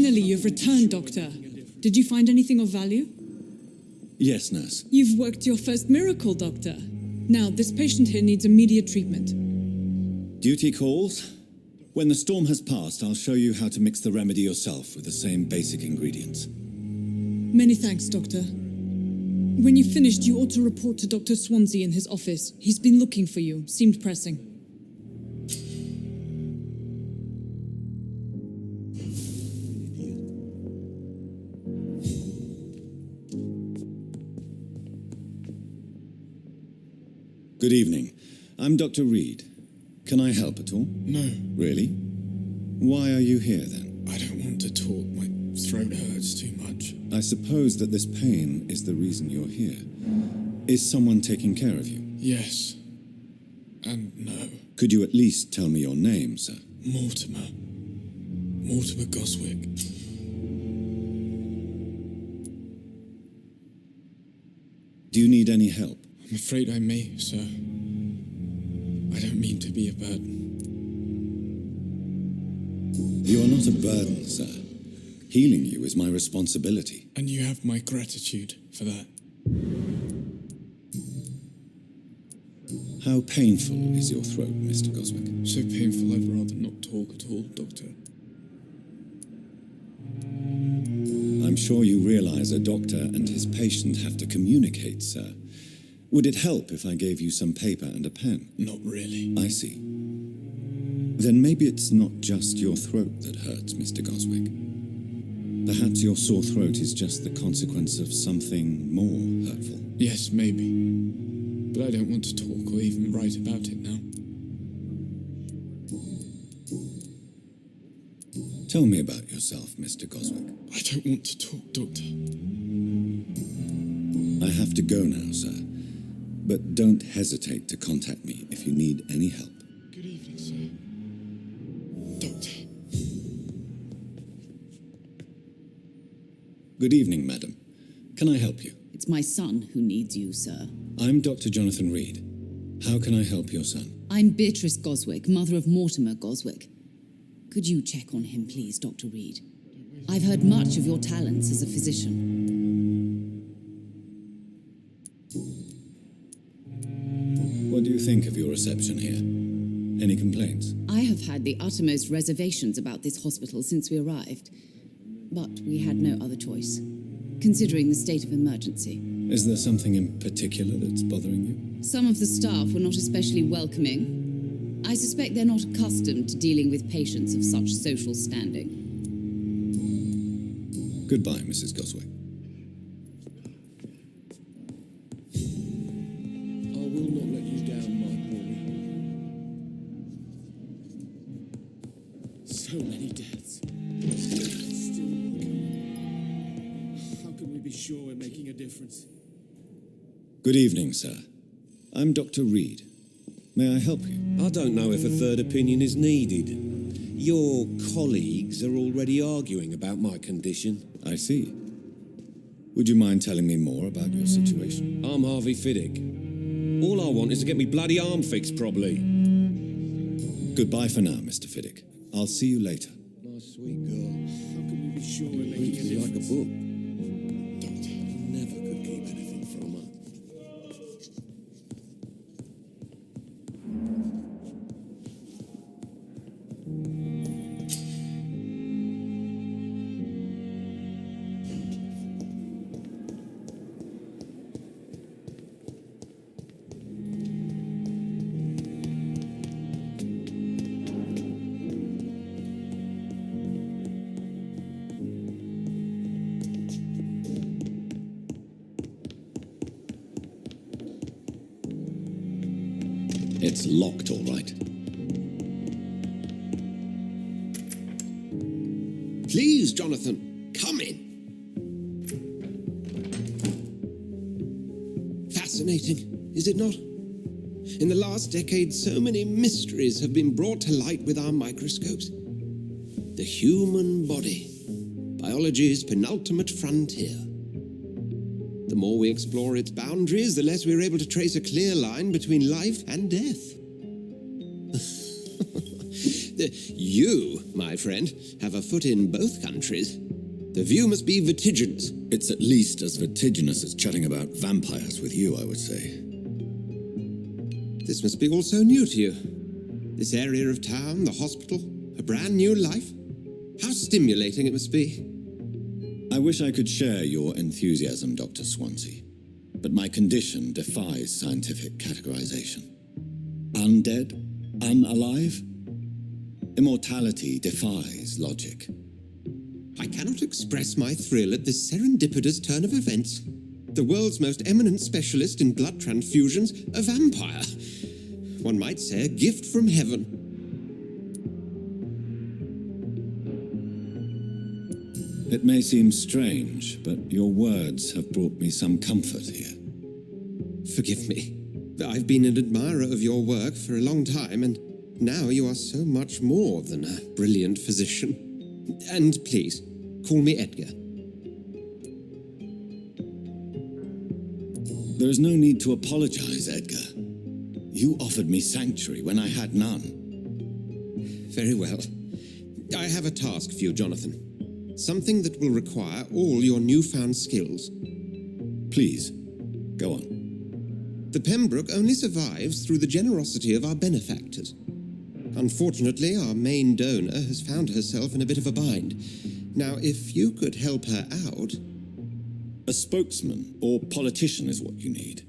Finally, you've returned, Doctor. Did you find anything of value? Yes, nurse. You've worked your first miracle, Doctor. Now, this patient here needs immediate treatment. Duty calls. When the storm has passed, I'll show you how to mix the remedy yourself with the same basic ingredients. Many thanks, Doctor. When you've finished, you ought to report to Dr. Swansea in his office. He's been looking for you. Seemed pressing. Good evening. I'm Dr. Reed. Can I help at all? No. Really? Why are you here, then? I don't want to talk. My throat hurts too much. I suppose that this pain is the reason you're here. Is someone taking care of you? Yes. And no. Could you at least tell me your name, sir? Mortimer. Mortimer Goswick. Do you need any help? I'm afraid I may, sir. I don't mean to be a burden. You are not a burden, sir. Healing you is my responsibility. And you have my gratitude for that. How painful is your throat, Mr. Goswick? So painful I'd rather not talk at all, Doctor. I'm sure you realize a doctor and his patient have to communicate, sir. Would it help if I gave you some paper and a pen? Not really. I see. Then maybe it's not just your throat that hurts, Mr. Goswick. Perhaps your sore throat is just the consequence of something more hurtful. Yes, maybe. But I don't want to talk or even write about it now. Tell me about yourself, Mr. Goswick. I don't want to talk, Doctor. I have to go now, sir. But don't hesitate to contact me if you need any help. Good evening, sir. Doctor. Good evening, madam. Can I help you? It's my son who needs you, sir. I'm Dr. Jonathan Reed. How can I help your son? I'm Beatrice Goswick, mother of Mortimer Goswick. Could you check on him, please, Dr. Reed? I've heard much of your talents as a physician. What do you think of your reception here? Any complaints? I have had the uttermost reservations about this hospital since we arrived, but we had no other choice. considering the state of emergency. Is there something in particular that's bothering you? Some of the staff were not especially welcoming. I suspect they're not accustomed to dealing with patients of such social standing. Goodbye, Mrs. Goswick. I will not let you down, my boy. So many deaths. Still more coming. How can we be sure we're making a difference? Good evening, sir. I'm Dr. Reed. May I help you? I don't know if a third opinion is needed. Your colleagues are already arguing about my condition. I see. Would you mind telling me more about your situation? I'm Harvey Fiddick. All I want is to get me bloody arm fixed properly. Goodbye for now, Mr. Fiddick. I'll see you later. My sweet girl. How can we be sure we're making Reads a me like a difference? book. Doctor, I never could keep anything from her. It's locked, all right. Please, Jonathan, come in. Fascinating, is it not? In the last decade, so many mysteries have been brought to light with our microscopes. The human body, biology's penultimate frontier. The more we explore its boundaries, the less we're able to trace a clear line between life and death. You, my friend, have a foot in both countries. The view must be vertiginous. It's at least as vertiginous as chatting about vampires with you, I would say. This must be all so new to you. This area of town, the hospital, a brand new life. How stimulating it must be. I wish I could share your enthusiasm, Dr. Swansea, but my condition defies scientific categorization. Undead? Unalive? Immortality defies logic. I cannot express my thrill at this serendipitous turn of events. The world's most eminent specialist in blood transfusions, a vampire. One might say a gift from heaven. It may seem strange, but your words have brought me some comfort here. Forgive me. I've been an admirer of your work for a long time, and now you are so much more than a brilliant physician. And please, call me Edgar. There is no need to apologize, Edgar. You offered me sanctuary when I had none. Very well. I have a task for you, Jonathan. Something that will require all your newfound skills. Please, go on. The Pembroke only survives through the generosity of our benefactors. Unfortunately, our main donor has found herself in a bit of a bind. Now, if you could help her out... A spokesman or politician is what you need.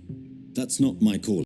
That's not my call.